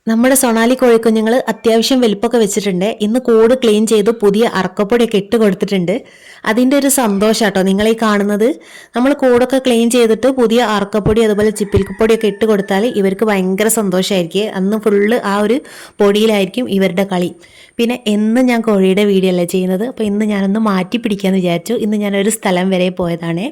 നമ്മുടെ സൊണാലി കോഴിക്കുഞ്ഞുങ്ങൾ അത്യാവശ്യം വലിപ്പമൊക്കെ വെച്ചിട്ടുണ്ട്. ഇന്ന് കൂട് ക്ലീൻ ചെയ്തു പുതിയ അറക്കപ്പൊടിയൊക്കെ ഇട്ട് കൊടുത്തിട്ടുണ്ട്. അതിൻ്റെ ഒരു സന്തോഷം കേട്ടോ നിങ്ങളീ കാണുന്നത്. നമ്മൾ കൂടൊക്കെ ക്ലീൻ ചെയ്തിട്ട് പുതിയ അറക്കപ്പൊടി അതുപോലെ ചിപ്പിൽപ്പൊടിയൊക്കെ ഇട്ട് കൊടുത്താൽ ഇവർക്ക് ഭയങ്കര സന്തോഷമായിരിക്കും. അന്ന് ഫുള്ള് ആ ഒരു പൊടിയിലായിരിക്കും ഇവരുടെ കളി. പിന്നെ എന്നും ഞാൻ കോഴിയുടെ വീഡിയോ അല്ലേ ചെയ്യുന്നത്, അപ്പോൾ ഇന്ന് ഞാനൊന്ന് മാറ്റി പിടിക്കാമെന്ന് വിചാരിച്ചു. ഇന്ന് ഞാനൊരു സ്ഥലം വരെ പോയതാണ്.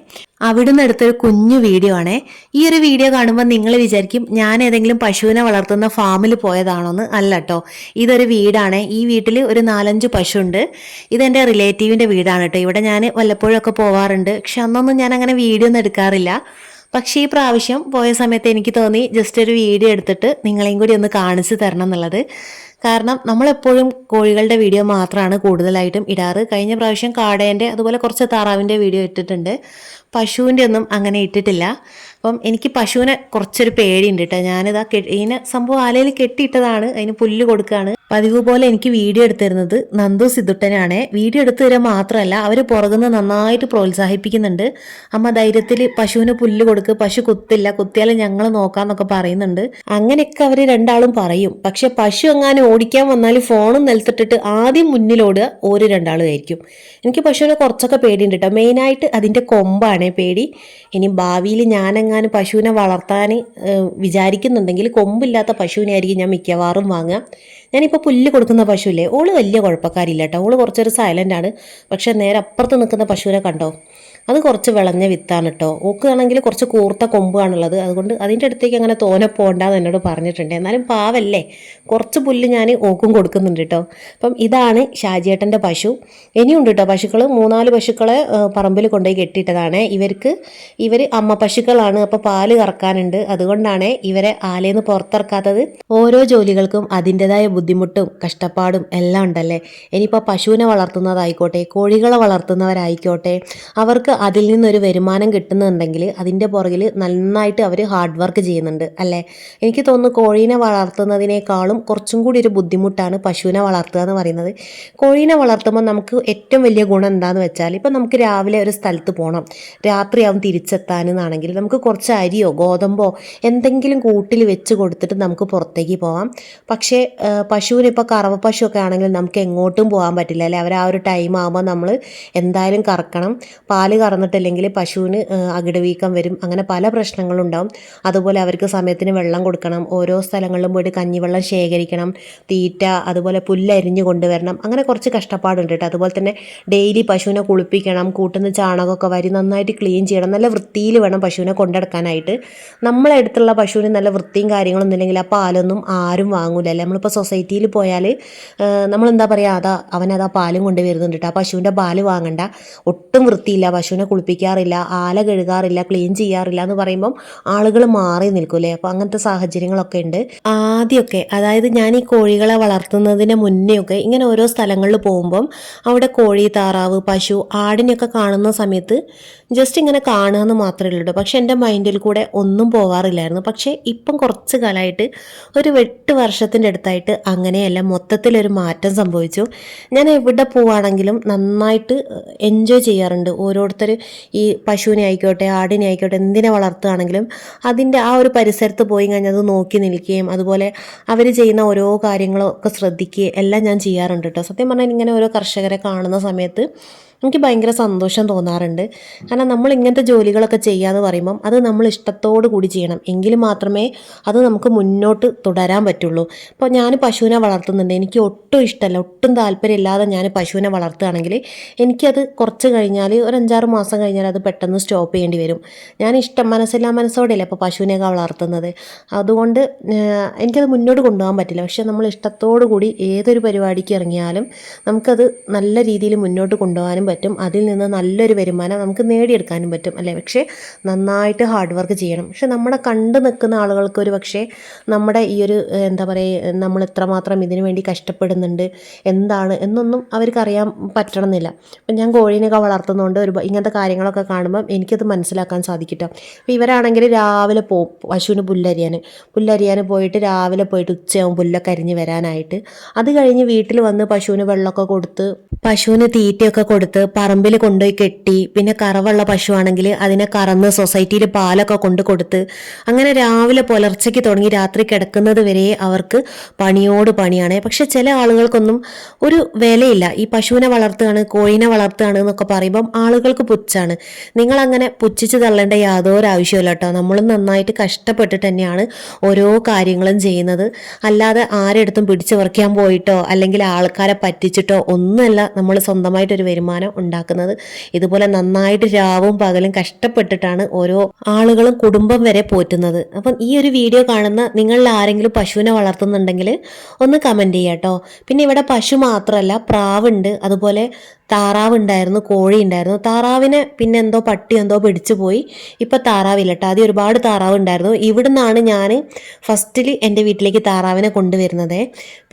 അവിടുന്ന് എടുത്തൊരു കുഞ്ഞു വീഡിയോ ആണ്. ഈ ഒരു വീഡിയോ കാണുമ്പോൾ നിങ്ങൾ വിചാരിക്കും ഞാൻ ഏതെങ്കിലും പശുവിനെ വളർത്തുന്ന ഫാമിൽ പോയതാണോന്ന്. അല്ല കേട്ടോ, ഇതൊരു വീടാണ്. ഈ വീട്ടിൽ ഒരു 4-5 പശു ഉണ്ട്. ഇതെൻ്റെ റിലേറ്റീവിൻ്റെ വീടാണ് കേട്ടോ. ഇവിടെ ഞാൻ വല്ലപ്പോഴൊക്കെ പോവാറുണ്ട്. പക്ഷെ അന്നൊന്നും ഞാൻ അങ്ങനെ വീഡിയോ ഒന്നും എടുക്കാറില്ല. പക്ഷേ ഈ പ്രാവശ്യം പോയ സമയത്ത് എനിക്ക് തോന്നി ജസ്റ്റ് ഒരു വീഡിയോ എടുത്തിട്ട് നിങ്ങളെയും കൂടി ഒന്ന് കാണിച്ചു തരണം എന്നുള്ളത്. കാരണം നമ്മളെപ്പോഴും കോഴികളുടെ വീഡിയോ മാത്രമാണ് കൂടുതലായിട്ടും ഇടാറ്. കഴിഞ്ഞ പ്രാവശ്യം കാടേൻ്റെ അതുപോലെ കുറച്ച് താറാവിൻ്റെ വീഡിയോ ഇട്ടിട്ടുണ്ട്. പശുവിൻ്റെ ഒന്നും അങ്ങനെ ഇട്ടിട്ടില്ല. അപ്പം എനിക്ക് പശുവിനെ കുറച്ചൊരു പേടിയുണ്ട് കേട്ടോ. ഞാനിതാ ഇതിനെ സംഭവം ആലയിൽ കെട്ടിയിട്ടതാണ്. അതിന് പുല്ല് കൊടുക്കുകയാണ്. പതിവ് പോലെ എനിക്ക് വീഡിയോ എടുത്തിരുന്നത് നന്ദു സിദ്ധുട്ടനാണ്. വീഡിയോ എടുത്തു തരാൻ മാത്രമല്ല അവർ പുറകുന്ന് നന്നായിട്ട് പ്രോത്സാഹിപ്പിക്കുന്നുണ്ട്. അമ്മ ധൈര്യത്തിൽ പശുവിന് പുല്ല് കൊടുക്ക്, പശു കുത്തില്ല, കുത്തിയാലും ഞങ്ങൾ നോക്കാന്നൊക്കെ പറയുന്നുണ്ട്. അങ്ങനെയൊക്കെ അവർ രണ്ടാളും പറയും. പക്ഷെ പശു എങ്ങാനും ഓടിക്കാൻ വന്നാൽ ഫോണും നിലത്തിട്ടിട്ട് ആദ്യം മുന്നിലോടുക ഓര് രണ്ടാളും ആയിരിക്കും. എനിക്ക് പശുവിനെ കുറച്ചൊക്കെ പേടിയുണ്ട് കേട്ടോ. മെയിനായിട്ട് അതിൻ്റെ കൊമ്പാണ് പേടി. ഇനി ഭാവിയിൽ ഞാനെങ്ങാനും പശുവിനെ വളർത്താൻ വിചാരിക്കുന്നുണ്ടെങ്കിൽ കൊമ്പില്ലാത്ത പശുവിനെ ആയിരിക്കും ഞാൻ മിക്കവാറും വാങ്ങുക. ഞാനിപ്പോൾ പുല്ല് കൊടുക്കുന്ന പശുവില്ലേ, ഓള് വലിയ കുഴപ്പക്കാരില്ല കേട്ടോ. ഓള് കുറച്ചൊരു സൈലൻ്റ് ആണ്. പക്ഷെ നേരെ അപ്പുറത്ത് നിൽക്കുന്ന പശുവിനെ കണ്ടോ, അത് കുറച്ച് വിളഞ്ഞ വിത്താണ് കേട്ടോ. ഓക്കാണെങ്കിൽ കുറച്ച് കൂർത്ത കൊമ്പാണുള്ളത്. അതുകൊണ്ട് അതിൻ്റെ അടുത്തേക്ക് അങ്ങനെ തോനെ പോകണ്ടെന്ന് എന്നോട് പറഞ്ഞിട്ടുണ്ട്. എന്നാലും പാവല്ലേ, കുറച്ച് പുല്ല് ഞാൻ ഓക്കും കൊടുക്കുന്നുണ്ട് കേട്ടോ. അപ്പം ഇതാണ് ഷാജിയേട്ടൻ്റെ പശു. ഇനിയുണ്ട് കേട്ടോ പശുക്കൾ. 3-4 പശുക്കളെ പറമ്പിൽ കൊണ്ടുപോയി കെട്ടിയിട്ടതാണ്. ഇവർ അമ്മ പശുക്കളാണ്. അപ്പോൾ പാല് കറക്കാനുണ്ട്. അതുകൊണ്ടാണ് ഇവരെ ആലേന്ന് പുറത്തിറക്കാത്തത്. ഓരോ ജോലികൾക്കും അതിൻ്റെതായ ബുദ്ധിമുട്ടും കഷ്ടപ്പാടും എല്ലാം ഉണ്ടല്ലേ. ഇനിയിപ്പോൾ പശുവിനെ വളർത്തുന്നതായിക്കോട്ടെ, കോഴികളെ വളർത്തുന്നവരായിക്കോട്ടെ, അവർക്ക് അതിൽ നിന്നൊരു വരുമാനം കിട്ടുന്നുണ്ടെങ്കിൽ അതിൻ്റെ പുറകിൽ നന്നായിട്ട് അവർ ഹാർഡ് വർക്ക് ചെയ്യുന്നുണ്ട് അല്ലേ. എനിക്ക് തോന്നുന്നു കോഴീനെ വളർത്തുന്നതിനേക്കാളും കുറച്ചും കൂടി ഒരു ബുദ്ധിമുട്ടാണ് പശുവിനെ വളർത്തുക എന്ന് പറയുന്നത്. കോഴീനെ വളർത്തുമ്പോൾ നമുക്ക് ഏറ്റവും വലിയ ഗുണം എന്താണെന്ന് വെച്ചാൽ, ഇപ്പം നമുക്ക് രാവിലെ ഒരു സ്ഥലത്ത് പോകണം, രാത്രിയാവും തിരിച്ചെത്താനെന്നാണെങ്കിൽ നമുക്ക് കുറച്ച് അരിയോ ഗോതമ്പോ എന്തെങ്കിലും കൂട്ടിൽ വെച്ച് കൊടുത്തിട്ട് നമുക്ക് പുറത്തേക്ക് പോവാം. പക്ഷേ പശുവിന് ഇപ്പോൾ കറവ പശുവൊക്കെ ആണെങ്കിൽ നമുക്ക് എങ്ങോട്ടും പോകാൻ പറ്റില്ല അല്ലേ. അവർ ആ ഒരു ടൈം ആകുമ്പോൾ നമ്മൾ എന്തായാലും കറക്കണം. പാല് കറന്നിട്ടില്ലെങ്കിൽ പശുവിന് അകിടുവീക്കം വരും. അങ്ങനെ പല പ്രശ്നങ്ങളുണ്ടാവും. അതുപോലെ അവർക്ക് സമയത്തിന് വെള്ളം കൊടുക്കണം. ഓരോ സ്ഥലങ്ങളിലും പോയിട്ട് കഞ്ഞിവെള്ളം ശേഖരിക്കണം, തീറ്റ, അതുപോലെ പുല്ലരിഞ്ഞ് കൊണ്ടുവരണം. അങ്ങനെ കുറച്ച് കഷ്ടപ്പാടുണ്ട് കേട്ടോ. അതുപോലെ തന്നെ ഡെയിലി പശുവിനെ കുളിപ്പിക്കണം, കൂട്ടുന്ന ചാണകമൊക്കെ വരി നന്നായിട്ട് ക്ലീൻ ചെയ്യണം. നല്ല വൃത്തിയിൽ വേണം പശുവിനെ കൊണ്ടെടുക്കാനായിട്ട്. നമ്മളെ അടുത്തുള്ള പശുവിന് നല്ല വൃത്തിയും കാര്യങ്ങളൊന്നും ഇല്ലെങ്കിൽ ആ പാലൊന്നും ആരും വാങ്ങൂലല്ലേ. നമ്മളിപ്പോൾ സൊസൈറ്റിയിൽ പോയാൽ നമ്മളെന്താ പറയുക, അവനതാ പാലും കൊണ്ട് വരുന്നുണ്ട് കേട്ടോ. ആ പശുവിൻ്റെ പാല് വാങ്ങണ്ട, ഒട്ടും വൃത്തിയില്ല, പശുവിനെ കുളിപ്പിക്കാറില്ല, ആല കഴുകാറില്ല, ക്ലീൻ ചെയ്യാറില്ല എന്ന് പറയുമ്പം ആളുകൾ മാറി നിൽക്കൂലേ. അപ്പോൾ അങ്ങനത്തെ സാഹചര്യങ്ങളൊക്കെ ഉണ്ട്. ആദ്യമൊക്കെ അതായത് ഞാൻ ഈ കോഴികളെ വളർത്തുന്നതിന് മുന്നേ ഒക്കെ ഇങ്ങനെ ഓരോ സ്ഥലങ്ങളിൽ പോകുമ്പം അവിടെ കോഴി, താറാവ്, പശു, ആടിനെയൊക്കെ കാണുന്ന സമയത്ത് ജസ്റ്റ് ഇങ്ങനെ കാണുക എന്ന് മാത്രമേ ഉള്ളൂ. പക്ഷെ എൻ്റെ മൈൻഡിൽ കൂടെ ഒന്നും പോകാറില്ലായിരുന്നു. പക്ഷേ ഇപ്പം കുറച്ച് കാലമായിട്ട് ഒരു 8 വർഷത്തിൻ്റെ അടുത്തായിട്ട് അങ്ങനെയല്ല, മൊത്തത്തിലൊരു മാറ്റം സംഭവിച്ചു. ഞാൻ എവിടെ പോവുകയാണെങ്കിലും നന്നായിട്ട് എൻജോയ് ചെയ്യാറുണ്ട്. ഓരോരുത്തർ ഈ പശുവിനെ ആയിക്കോട്ടെ, ആടിനെ ആയിക്കോട്ടെ, എന്തിനെ വളർത്തുകയാണെങ്കിലും അതിൻ്റെ ആ ഒരു പരിസരത്ത് പോയി കഴിഞ്ഞാൽ അത് നോക്കി നിൽക്കുകയും അതുപോലെ അവർ ചെയ്യുന്ന ഓരോ കാര്യങ്ങളൊക്കെ ശ്രദ്ധിക്കുകയും എല്ലാം ഞാൻ ചെയ്യാറുണ്ട് കേട്ടോ. സത്യം പറഞ്ഞാൽ ഇങ്ങനെ ഓരോ കർഷകരെ കാണുന്ന സമയത്ത് എനിക്ക് ഭയങ്കര സന്തോഷം തോന്നാറുണ്ട്. കാരണം നമ്മൾ ഇങ്ങനത്തെ ജോലികളൊക്കെ ചെയ്യാന്ന് പറയുമ്പം അത് നമ്മൾ ഇഷ്ടത്തോടു കൂടി ചെയ്യണം. എങ്കിൽ മാത്രമേ അത് നമുക്ക് മുന്നോട്ട് തുടരാൻ പറ്റുള്ളൂ. ഇപ്പോൾ ഞാൻ പശുവിനെ വളർത്തുന്നുണ്ട്, എനിക്ക് ഒട്ടും ഇഷ്ടമല്ല, ഒട്ടും താല്പര്യമില്ലാതെ ഞാൻ പശുവിനെ വളർത്തുകയാണെങ്കിൽ എനിക്കത് കുറച്ച് കഴിഞ്ഞാൽ ഒരു 5-6 മാസം കഴിഞ്ഞാൽ അത് പെട്ടെന്ന് സ്റ്റോപ്പ് ചെയ്യേണ്ടി വരും. ഞാൻ മനസ്സില്ലാ മനസ്സോടെയല്ലേ ഇപ്പോൾ പശുവിനെയൊക്കെ വളർത്തുന്നത്. അതുകൊണ്ട് എനിക്കത് മുന്നോട്ട് കൊണ്ടുപോകാൻ പറ്റില്ല. പക്ഷേ നമ്മൾ ഇഷ്ടത്തോടു കൂടി ഏതൊരു പരിപാടിക്ക് ഇറങ്ങിയാലും നമുക്കത് നല്ല രീതിയിൽ മുന്നോട്ട് കൊണ്ടുപോകാനും പറ്റും. അതിൽ നിന്ന് നല്ലൊരു വരുമാനം നമുക്ക് നേടിയെടുക്കാനും പറ്റും അല്ലേ. പക്ഷേ നന്നായിട്ട് ഹാർഡ് വർക്ക് ചെയ്യണം. പക്ഷെ നമ്മളെ കണ്ടു നിൽക്കുന്ന ആളുകൾക്ക് ഒരു പക്ഷേ നമ്മുടെ ഈ ഒരു എന്താ പറയുക, നമ്മൾ എത്രമാത്രം ഇതിനു വേണ്ടി കഷ്ടപ്പെടുന്നുണ്ട് എന്താണ് എന്നൊന്നും അവർക്കറിയാൻ പറ്റണമെന്നില്ല. അപ്പം ഞാൻ കോഴീനെയൊക്കെ വളർത്തുന്നതുകൊണ്ട് ഇങ്ങനത്തെ കാര്യങ്ങളൊക്കെ കാണുമ്പം എനിക്കത് മനസ്സിലാക്കാൻ സാധിക്കട്ടോ. അപ്പോൾ ഇവരാണെങ്കിൽ രാവിലെ പോവും പശുവിന് പുല്ലരിയാൻ പോയിട്ട് രാവിലെ പോയിട്ട് ഉച്ചയാവും പുല്ലൊക്കെ അരിഞ്ഞ് വരാനായിട്ട്. അത് കഴിഞ്ഞ് വീട്ടിൽ വന്ന് പശുവിന് വെള്ളമൊക്കെ കൊടുത്ത് പശുവിന് തീറ്റയൊക്കെ കൊടുത്ത് പറമ്പിൽ കൊണ്ടുപോയി കെട്ടി, പിന്നെ കറവുള്ള പശുവാണെങ്കിൽ അതിനെ കറന്ന് സൊസൈറ്റിയിൽ പാലൊക്കെ കൊണ്ട് കൊടുത്ത്, അങ്ങനെ രാവിലെ പുലർച്ചയ്ക്ക് തുടങ്ങി രാത്രി കിടക്കുന്നത് വരെ അവർക്ക് പണിയോട് പണിയാണ്. പക്ഷെ ചില ആളുകൾക്കൊന്നും ഒരു വിലയില്ല. ഈ പശുവിനെ വളർത്തുകയാണ്, കോഴീനെ വളർത്തുകയാണ് എന്നൊക്കെ പറയുമ്പം ആളുകൾക്ക് പുച്ഛാണ്. നിങ്ങളങ്ങനെ പുച്ഛിച്ച് തള്ളേണ്ട യാതൊരു ആവശ്യമില്ല കേട്ടോ. നമ്മളും നന്നായിട്ട് കഷ്ടപ്പെട്ടിട്ട് തന്നെയാണ് ഓരോ കാര്യങ്ങളും ചെയ്യുന്നത്. അല്ലാതെ ആരെടുത്തും പിടിച്ചു പറിക്കാൻ പോയിട്ടോ അല്ലെങ്കിൽ ആൾക്കാരെ പറ്റിച്ചിട്ടോ ഒന്നുമല്ല നമ്മൾ സ്വന്തമായിട്ടൊരു വരുമാനം ഉണ്ടാക്കുന്നത്. ഇതുപോലെ നന്നായിട്ട് രാവും പകലും കഷ്ടപ്പെട്ടിട്ടാണ് ഓരോ ആളുകളും കുടുംബം വരെ പോറ്റുന്നത്. അപ്പം ഈ ഒരു വീഡിയോ കാണുന്ന നിങ്ങളിൽ ആരെങ്കിലും പശുവിനെ വളർത്തുന്നുണ്ടെങ്കിൽ ഒന്ന് കമൻറ്റ് ചെയ്യാം കേട്ടോ. പിന്നെ ഇവിടെ പശു മാത്രമല്ല, പ്രാവുണ്ട്, അതുപോലെ താറാവ് ഉണ്ടായിരുന്നു, കോഴി ഉണ്ടായിരുന്നു. താറാവിനെ പിന്നെ എന്തോ പട്ടി എന്തോ പിടിച്ചു പോയി. ഇപ്പം താറാവില്ല കേട്ടോ. ആദ്യം ഒരുപാട് താറാവ് ഉണ്ടായിരുന്നു. ഇവിടുന്നാണ് ഞാൻ ഫസ്റ്റിൽ എൻ്റെ വീട്ടിലേക്ക് താറാവിനെ കൊണ്ടുവരുന്നത്.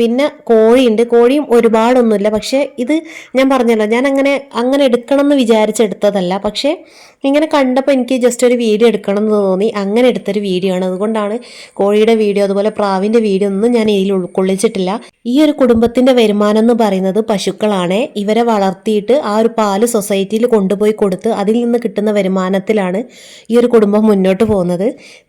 പിന്നെ കോഴിയുണ്ട്. കോഴിയും ഒരുപാടൊന്നുമില്ല. പക്ഷേ ഇത് ഞാൻ പറഞ്ഞല്ലോ, ഞാൻ അങ്ങനെ എടുക്കണം എന്ന് വിചാരിച്ചെടുത്തതല്ല. പക്ഷേ ഇങ്ങനെ കണ്ടപ്പോൾ എനിക്ക് ജസ്റ്റ് ഒരു വീഡിയോ എടുക്കണം എന്ന് തോന്നി. അങ്ങനെ എടുത്തൊരു വീഡിയോ ആണ്. അതുകൊണ്ടാണ് കോഴിയുടെ വീഡിയോ അതുപോലെ പ്രാവിൻ്റെ വീഡിയോ ഒന്നും ഞാൻ ഇതിൽ ഉൾക്കൊള്ളിച്ചിട്ടില്ല. ഈ ഒരു കുടുംബത്തിൻ്റെ വരുമാനം എന്ന് പറയുന്നത് പശുക്കളാണ്. ഇവരെ വളർത്തിയിട്ട് ആ ഒരു പാല് സൊസൈറ്റിയിൽ കൊണ്ടുപോയി കൊടുത്ത് അതിൽ നിന്ന് കിട്ടുന്ന വരുമാനത്തിലാണ് ഈ ഒരു കുടുംബം മുന്നോട്ട് പോകുന്നത്.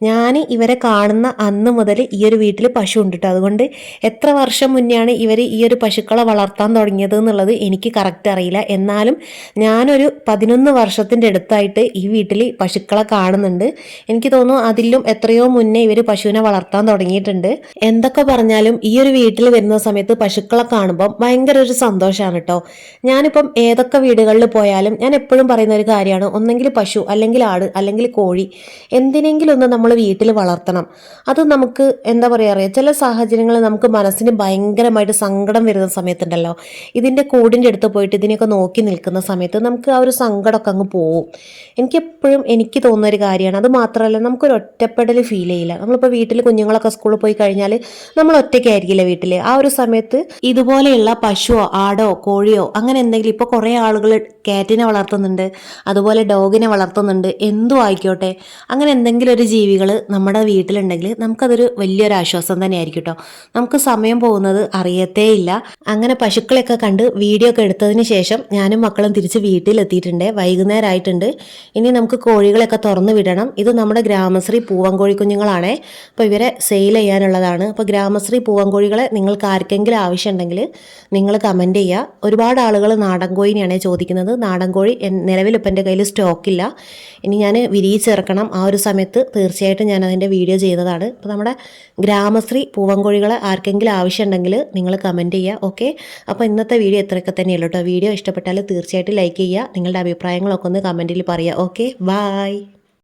ഞാൻ ഇവരെ കാണുന്ന അന്ന് മുതൽ ഈ ഒരു വീട്ടിൽ പശു ഉണ്ട് കേട്ടോ. അതുകൊണ്ട് എത്ര വർഷം മുന്നെയാണ് ഇവർ ഈ ഒരു പശുക്കളെ വളർത്താൻ തുടങ്ങിയത് എന്നുള്ളത് എനിക്ക് കറക്റ്റ് അറിയില്ല. എന്നാലും ഞാനൊരു 11 വർഷത്തിൻ്റെ അടുത്തായിട്ട് ഈ വീട്ടിൽ പശുക്കളെ കാണുന്നുണ്ട്. എനിക്ക് തോന്നുന്നു അതിലും എത്രയോ മുന്നേ ഇവർ പശുവിനെ വളർത്താൻ തുടങ്ങിയിട്ടുണ്ട്. എന്തൊക്കെ പറഞ്ഞാലും ഈ ഒരു വീട്ടിൽ വരുന്ന സമയത്ത് പശുക്കളെ കാണുമ്പോൾ ഭയങ്കര ഒരു സന്തോഷമാണ് കേട്ടോ. ഞാനിപ്പം ഏതൊക്കെ വീടുകളിൽ പോയാലും ഞാൻ എപ്പോഴും പറയുന്ന ഒരു കാര്യമാണ്, ഒന്നെങ്കിൽ പശു അല്ലെങ്കിൽ ആട് അല്ലെങ്കിൽ കോഴി എന്തിനെങ്കിലും ഒന്ന് നമ്മൾ വീട്ടിൽ വളർത്തണം. അത് നമുക്ക് എന്താ പറയുക, ചില സാഹചര്യങ്ങളിൽ നമുക്ക് മനസ്സിന് ഭയങ്കരമായിട്ട് സങ്കടം വരുന്ന സമയത്തുണ്ടല്ലോ, ഇതിൻ്റെ കൂടിൻ്റെ അടുത്ത് പോയിട്ട് ഇതിനെയൊക്കെ നോക്കി നിൽക്കുന്ന സമയത്ത് നമുക്ക് ആ ഒരു സങ്കടമൊക്കെ അങ്ങ് പോവും. എനിക്ക് തോന്നുന്ന ഒരു കാര്യമാണ്. അത് മാത്രമല്ല, നമുക്കൊരു ഒറ്റപ്പെടൽ ഫീൽ ചെയ്യില്ല. നമ്മളിപ്പോൾ വീട്ടിൽ കുഞ്ഞുങ്ങളൊക്കെ സ്കൂളിൽ പോയി കഴിഞ്ഞാൽ നമ്മൾ ഒറ്റയ്ക്കായിരിക്കില്ല വീട്ടിൽ. ആ ഒരു സമയത്ത് ഇതുപോലെയുള്ള പശുവോ ആടോ കോഴിയോ അങ്ങനെ എന്തെങ്കിലും, ഇപ്പോൾ കുറേ ആളുകൾ കാറ്റിനെ വളർത്തുന്നുണ്ട്, അതുപോലെ ഡോഗിനെ വളർത്തുന്നുണ്ട്, എന്തും ആയിക്കോട്ടെ, അങ്ങനെ എന്തെങ്കിലും ഒരു ജീവികൾ നമ്മുടെ വീട്ടിലുണ്ടെങ്കിൽ നമുക്കതൊരു വലിയൊരു ആശ്വാസം തന്നെയായിരിക്കും കേട്ടോ. നമുക്ക് സമയം പോകുന്നത് അറിയത്തേ ഇല്ല. അങ്ങനെ പശുക്കളെയൊക്കെ കണ്ട് വീഡിയോ ഒക്കെ എടുത്തതിന് ശേഷം ഞാനും മക്കളും തിരിച്ച് വീട്ടിലെത്തിയിട്ടുണ്ട്. വൈകുന്നേരം ആയിട്ടുണ്ട്. ഇനി നമുക്ക് കോഴികളെയൊക്കെ തുറന്നു വിടണം. ഇത് നമ്മുടെ ഗ്രാമശ്രീ പൂവൻകോഴി കുഞ്ഞുങ്ങളാണ്. അപ്പോൾ ഇവരെ സെയിൽ ചെയ്യാനുള്ളതാണ്. അപ്പോൾ ഗ്രാമശ്രീ പൂവൻകോഴികളെ നിങ്ങൾക്ക് ആർക്കെങ്കിലും ആവശ്യമുണ്ടെങ്കിൽ നിങ്ങൾ കമൻറ്റ് ചെയ്യുക. ഒരുപാട് ആളുകൾ നാടൻ കോഴിനെയാണ് ചോദിക്കുന്നത്. നാടൻ കോഴി നിലവിൽ ഇപ്പം എൻ്റെ കയ്യിൽ സ്റ്റോക്കില്ല. ഇനി ഞാൻ വിരിയിച്ചിറക്കണം. ആ ഒരു സമയത്ത് തീർച്ചയായിട്ടും ഞാൻ അതിൻ്റെ വീഡിയോ ചെയ്യുന്നതാണ്. അപ്പോൾ നമ്മുടെ ഗ്രാമശ്രീ പൂവൻകോഴികളെ ആർക്കെങ്കിലും ആവശ്യമുണ്ടെങ്കിൽ നിങ്ങൾ കമൻറ്റ് ചെയ്യുക. ഓക്കെ, അപ്പോൾ ഇന്നത്തെ വീഡിയോ ഇത്രയൊക്കെ തന്നെയുള്ളൂ കേട്ടോ. വീഡിയോ ഇഷ്ടപ്പെട്ടാൽ തീർച്ചയായിട്ടും ലൈക്ക് ചെയ്യുക. നിങ്ങളുടെ അഭിപ്രായങ്ങളൊക്കെ ഒന്ന് കമൻറ്റിൽ പറയുക. Okay, by.